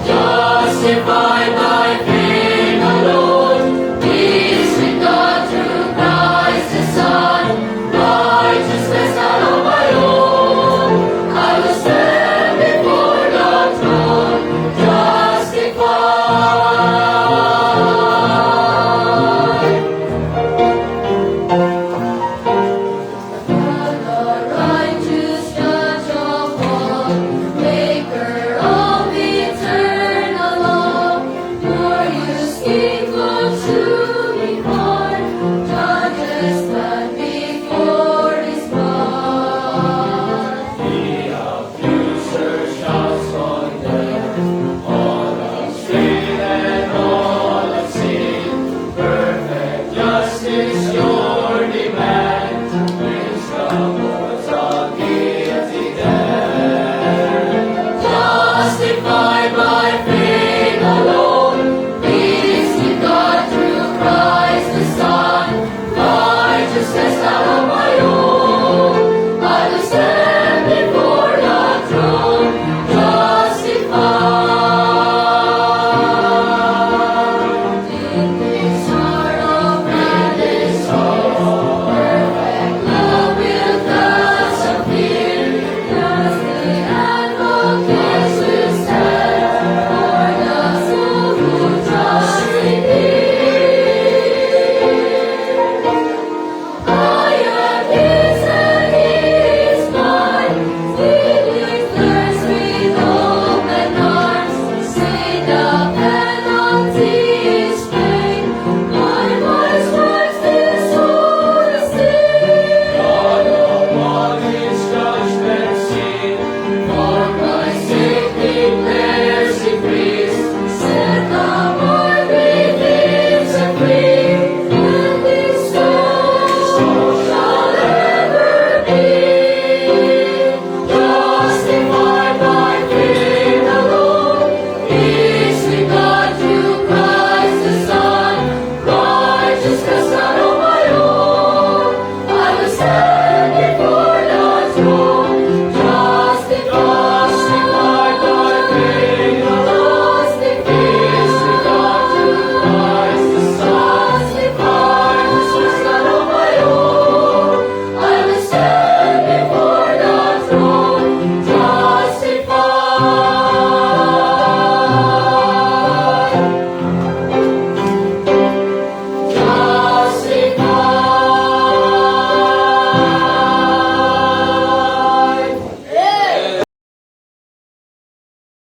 Justified by faith alone, peace with God through Christ the Son, righteousness not of my own. I will stand before the throne, justified. The righteous judge of all, maker of eternal law, glorious King look to me born, judges stand before his blood. The accuser shouts condemn, all of sin and all of sin, perfect justice